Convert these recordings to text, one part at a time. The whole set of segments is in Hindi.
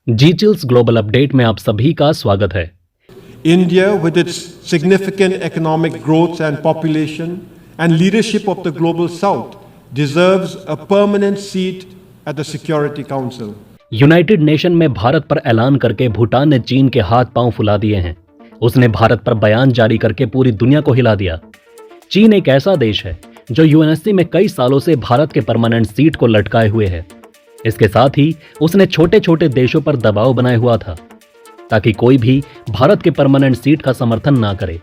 जी चिल्स ग्लोबल अपडेट में आप सभी का स्वागत है। India, with its significant economic growth and population and leadership of the Global South, deserves a permanent seat at the Security Council. United nation में भारत पर ऐलान करके भूटान ने चीन के हाथ पांव फुला दिए हैं। उसने भारत पर बयान जारी करके पूरी दुनिया को हिला दिया। चीन एक ऐसा देश है जो यूएनएससी में कई सालों से भारत के परमानेंट सीट को लटकाए हुए है। इसके साथ ही उसने छोटे छोटे देशों पर दबाव बनाए हुआ था ताकि कोई भी भारत के परमानेंट सीट का समर्थन ना करे।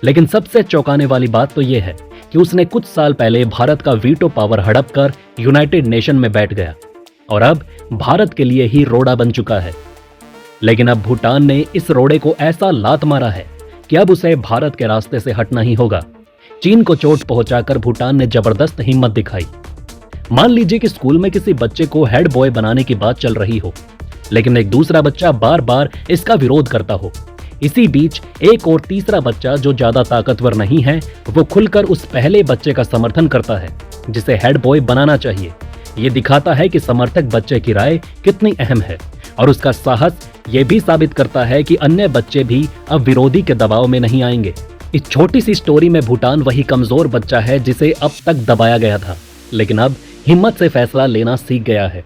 लेकिन सबसे चौंकाने वाली बात तो यह है कि उसने कुछ साल पहले भारत का वीटो पावर हड़प कर यूनाइटेड नेशन में बैठ गया और अब भारत के लिए ही रोड़ा बन चुका है। लेकिन अब भूटान ने इस रोड़े को ऐसा लात मारा है कि अब उसे भारत के रास्ते से हटना ही होगा। चीन को चोट पहुंचाकर भूटान ने जबरदस्त हिम्मत दिखाई। मान लीजिए कि स्कूल में किसी बच्चे को हेड बॉय बनाने की बात चल रही हो, लेकिन एक दूसरा बच्चा बार बार इसका विरोध करता हो। इसी बीच एक और तीसरा बच्चा जो ज्यादा ताकतवर नहीं है वो खुलकर उस पहले बच्चे का समर्थन करता है जिसे हेड बॉय बनाना चाहिए। ये दिखाता है कि समर्थक बच्चे की राय कितनी अहम है और उसका साहस ये भी साबित करता है कि अन्य बच्चे भी अब विरोधी के दबाव में नहीं आएंगे। इस छोटी सी स्टोरी में भूटान वही कमजोर बच्चा है जिसे अब तक दबाया गया था, लेकिन अब हिम्मत से फैसला लेना सीख गया है।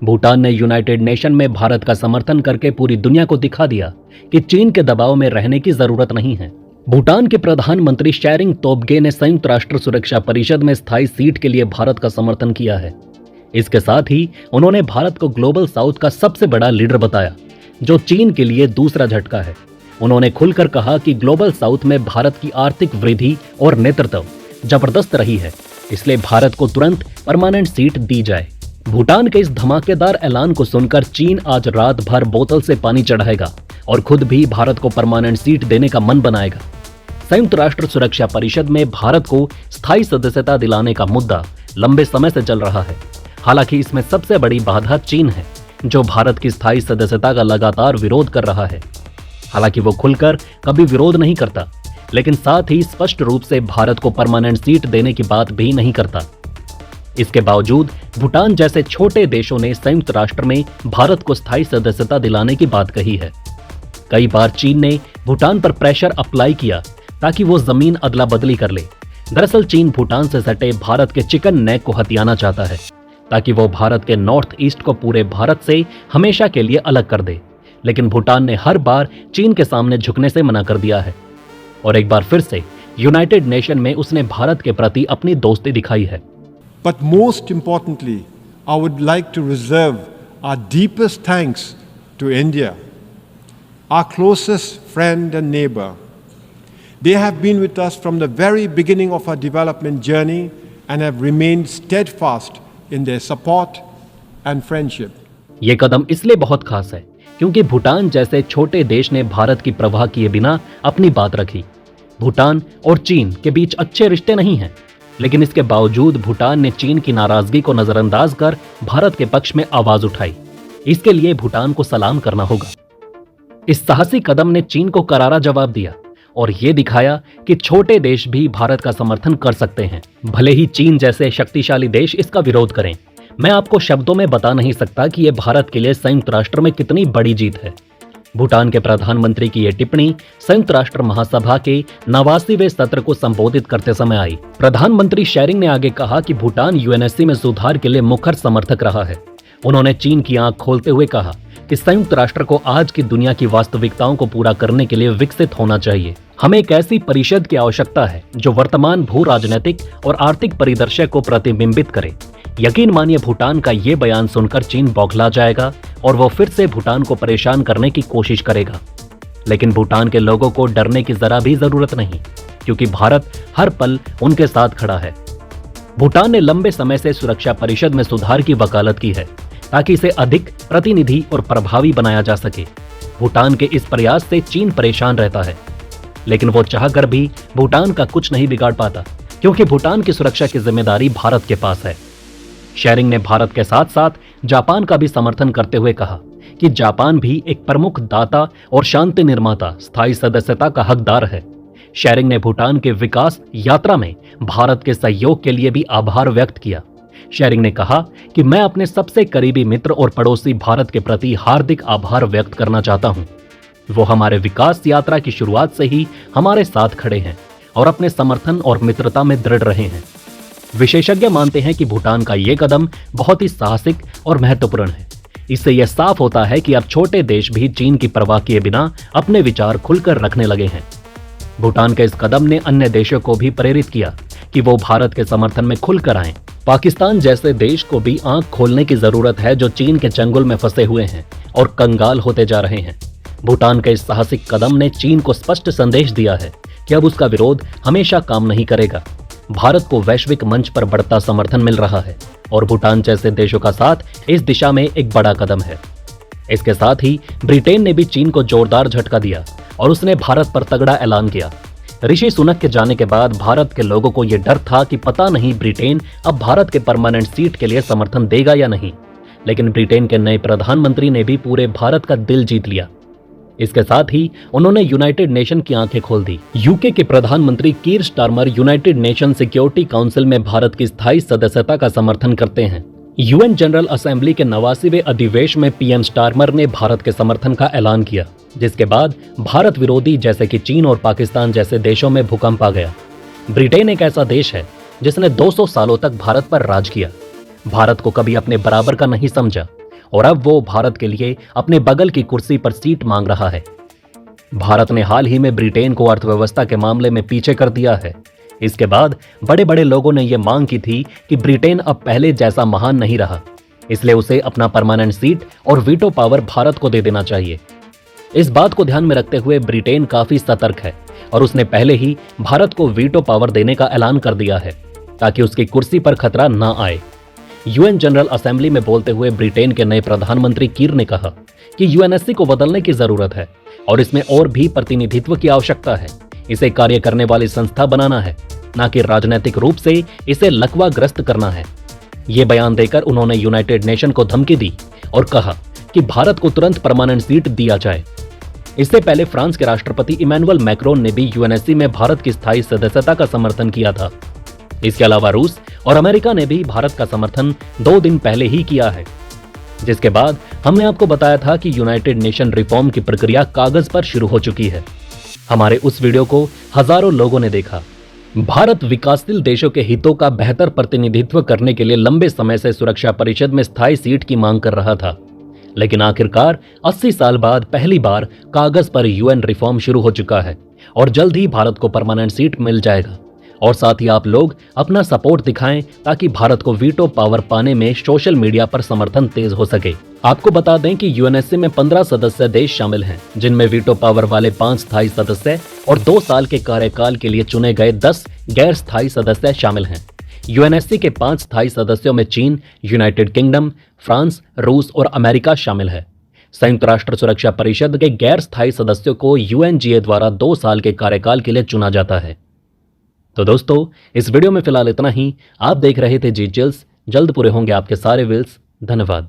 भूटान ने यूनाइटेड नेशन में भारत का समर्थन करके पूरी दुनिया को दिखा दिया कि चीन के दबाव में रहने की जरूरत नहीं है। भूटान के प्रधानमंत्री शेरिंग तोब्गे ने संयुक्त राष्ट्र सुरक्षा परिषद में स्थायी सीट के लिए भारत का समर्थन किया है। इसके साथ ही उन्होंने भारत को ग्लोबल साउथ का सबसे बड़ा लीडर बताया, जो चीन के लिए दूसरा झटका है। उन्होंने खुलकर कहा कि ग्लोबल साउथ में भारत की आर्थिक वृद्धि और नेतृत्व जबरदस्त रही है, इसलिए भारत को तुरंत परमानेंट सीट दी जाए। भूटान के इस धमाकेदार ऐलान को सुनकर चीन आज रात भर बोतल से पानी चढ़ाएगा और खुद भी भारत को परमानेंट सीट देने का मन बनाएगा। संयुक्त राष्ट्र सुरक्षा परिषद में भारत को स्थायी सदस्यता दिलाने का मुद्दा लंबे समय से चल रहा है। हालांकि इसमें सबसे बड़ी बाधा चीन है, जो भारत की स्थायी सदस्यता का लगातार विरोध कर रहा है। हालांकि वो खुलकर कभी विरोध नहीं करता, लेकिन साथ ही स्पष्ट रूप से भारत को परमानेंट सीट देने की बात भी नहीं करता। इसके बावजूद भूटान जैसे छोटे देशों ने संयुक्त राष्ट्र में भारत को स्थायी सदस्यता दिलाने की बात कही है। कई बार चीन ने भूटान पर प्रेशर अप्लाई किया ताकि वो जमीन अदला बदली कर ले। दरअसल चीन भूटान से सटे भारत के चिकन नेक को हथियाना चाहता है ताकि वो भारत के नॉर्थ ईस्ट को पूरे भारत से हमेशा के लिए अलग कर दे। लेकिन भूटान ने हर बार चीन के सामने झुकने से मना कर दिया है और एक बार फिर से यूनाइटेड नेशन में उसने भारत के प्रति अपनी दोस्ती दिखाई है। But most importantly, I would like to reserve our deepest thanks to India, our closest friend and neighbor. They have been with us from the very beginning of our development journey and have remained steadfast in their support and friendship. ये कदम इसलिए बहुत खास है क्योंकि भूटान जैसे छोटे देश ने भारत की परवाह किए बिना अपनी बात रखी। भूटान और चीन के बीच अच्छे रिश्ते नहीं हैं, लेकिन इसके बावजूद भूटान ने चीन की नाराजगी को नजरअंदाज कर भारत के पक्ष में आवाज उठाई। इसके लिए भूटान को सलाम करना होगा। इस साहसी कदम ने चीन को करारा जवाब दिया और ये दिखाया कि छोटे देश भी भारत का समर्थन कर सकते हैं, भले ही चीन जैसे शक्तिशाली देश इसका विरोध करें। मैं आपको शब्दों में बता नहीं सकता कि यह भारत के लिए संयुक्त राष्ट्र में कितनी बड़ी जीत है। भूटान के प्रधानमंत्री की यह टिप्पणी संयुक्त राष्ट्र महासभा के 89वें सत्र को संबोधित करते समय आई। प्रधानमंत्री शेरिंग ने आगे कहा कि भूटान यूएनएससी में सुधार के लिए मुखर समर्थक रहा है। उन्होंने चीन की आंख खोलते हुए कहा कि संयुक्त राष्ट्र को आज की दुनिया की वास्तविकताओं को पूरा करने के लिए विकसित होना चाहिए। हमें एक ऐसी परिषद की आवश्यकता है जो वर्तमान भू राजनीतिक और आर्थिक परिदृश्य को प्रतिबिंबित करे। यकीन मानिए भूटान का ये बयान सुनकर चीन बौखला जाएगा और वो फिर से भूटान को परेशान करने की कोशिश करेगा। लेकिन भूटान के लोगों को डरने की जरा भी जरूरत नहीं, क्योंकि भारत हर पल उनके साथ खड़ा है। भूटान ने लंबे समय से सुरक्षा परिषद में सुधार की वकालत की है ताकि इसे अधिक प्रतिनिधि और प्रभावी बनाया जा सके। भूटान के इस प्रयास से चीन परेशान रहता है, लेकिन वो चाहकर भी भूटान का कुछ नहीं बिगाड़ पाता, क्योंकि भूटान की सुरक्षा की जिम्मेदारी भारत के पास है। शेरिंग ने भारत के साथ साथ जापान का भी समर्थन करते हुए कहा कि जापान भी एक प्रमुख दाता और शांति निर्माता स्थायी सदस्यता का हकदार है। शेरिंग ने भूटान के विकास यात्रा में भारत के सहयोग के लिए भी आभार व्यक्त किया। शेरिंग ने कहा कि मैं अपने सबसे करीबी मित्र और पड़ोसी भारत के प्रति हार्दिक आभार व्यक्त करना चाहता हूं। वो हमारे विकास यात्रा की शुरुआत से ही हमारे साथ खड़े हैं और अपने समर्थन और मित्रता में दृढ़ रहे हैं। विशेषज्ञ मानते हैं कि भूटान का ये कदम बहुत ही साहसिक और महत्वपूर्ण है। इससे यह साफ होता है कि अब छोटे देश भी चीन की परवाह किए बिना अपने विचार खुलकर रखने लगे हैं। भूटान के इस कदम ने अन्य देशों को भी प्रेरित किया कि वो भारत के समर्थन में खुलकर आएं। पाकिस्तान जैसे देश को भी आंख खोलने की जरूरत है, जो चीन के चंगुल में फंसे हुए हैं और कंगाल होते जा रहे हैं। भूटान के इस साहसिक कदम ने चीन को स्पष्ट संदेश दिया है कि अब उसका विरोध हमेशा काम नहीं करेगा। भारत को वैश्विक मंच पर बढ़ता समर्थन मिल रहा है और भूटान जैसे देशों का साथ इस दिशा में एक बड़ा कदम है। इसके साथ ही ब्रिटेन ने भी चीन को जोरदार झटका दिया और उसने भारत पर तगड़ा ऐलान किया। ऋषि सुनक के जाने के बाद भारत के लोगों को यह डर था कि पता नहीं ब्रिटेन अब भारत के परमानेंट सीट के लिए समर्थन देगा या नहीं, लेकिन ब्रिटेन के नए प्रधानमंत्री ने भी पूरे भारत का दिल जीत लिया। इसके साथ ही उन्होंने यूनाइटेड नेशन की आंखें खोल दी। यूके के प्रधानमंत्री Keir Starmer United Nation Security Council में भारत की स्थायी सदस्यता का समर्थन करते हैं। यूएन जनरल असेंबली के 89वें अधिवेशन में पीएम स्टारमर ने भारत के समर्थन का ऐलान किया, जिसके बाद भारत विरोधी जैसे कि चीन और पाकिस्तान जैसे देशों में भूकंप आ गया। ब्रिटेन एक ऐसा देश है जिसने 200 सालों तक भारत पर राज किया, भारत को कभी अपने बराबर का नहीं समझा और अब वो भारत के लिए अपने बगल की कुर्सी पर सीट मांग रहा है। भारत ने हाल ही में ब्रिटेन को अर्थव्यवस्था के मामले में पीछे कर दिया है। इसके बाद बड़े बड़े लोगों ने यह मांग की थी कि ब्रिटेन अब पहले जैसा महान नहीं रहा, इसलिए उसे अपना परमानेंट सीट और वीटो पावर भारत को दे देना चाहिए। इस बात को ध्यान में रखते हुए ब्रिटेन काफी सतर्क है और उसने पहले ही भारत को वीटो पावर देने का ऐलान कर दिया है ताकि उसकी कुर्सी पर खतरा न आए। यूएन जनरल असेंबली में बोलते हुए ब्रिटेन के नए प्रधानमंत्री कीर ने कहा कि यूएनएससी को बदलने की जरूरत है और इसमें और भी प्रतिनिधित्व की आवश्यकता है। इसे कार्य करने वाली संस्था बनाना है, न कि राजनीतिक रूप से इसे लकवाग्रस्त करना है। ये बयान देकर उन्होंने यूनाइटेड नेशन को धमकी दी और कहा कि भारत को तुरंत परमानेंट सीट दिया जाए। इससे पहले फ्रांस के राष्ट्रपति इमैनुअल मैक्रोन ने भी यूएनएससी में भारत की स्थायी सदस्यता का समर्थन किया था। इसके अलावा रूस और अमेरिका ने भी भारत का समर्थन 2 दिन पहले ही किया है, जिसके बाद हमने आपको बताया था कि यूनाइटेड नेशन रिफॉर्म की प्रक्रिया कागज पर शुरू हो चुकी है। हमारे उस वीडियो को हजारों लोगों ने देखा। भारत विकासशील देशों के हितों का बेहतर प्रतिनिधित्व करने के लिए लंबे समय से सुरक्षा परिषद में स्थायी सीट की मांग कर रहा था, लेकिन आखिरकार 80 साल बाद पहली बार कागज पर यूएन रिफॉर्म शुरू हो चुका है और जल्द ही भारत को परमानेंट सीट मिल जाएगा। और साथ ही आप लोग अपना सपोर्ट दिखाएं ताकि भारत को वीटो पावर पाने में सोशल मीडिया पर समर्थन तेज हो सके। आपको बता दें कि यूएनएससी में 15 सदस्य देश शामिल हैं, जिनमें वीटो पावर वाले 5 स्थायी सदस्य और 2 साल के कार्यकाल के लिए चुने गए 10 गैर स्थायी सदस्य शामिल हैं। यूएनएससी के 5 स्थायी सदस्यों में चीन, यूनाइटेड किंगडम, फ्रांस, रूस और अमेरिका शामिल है। संयुक्त राष्ट्र सुरक्षा परिषद के गैर स्थायी सदस्यों को यूएनजीए द्वारा 2 साल के कार्यकाल के लिए चुना जाता है। तो दोस्तों, इस वीडियो में फिलहाल इतना ही। आप देख रहे थे जी चिल्स। जल्द पूरे होंगे आपके सारे विल्स। धन्यवाद।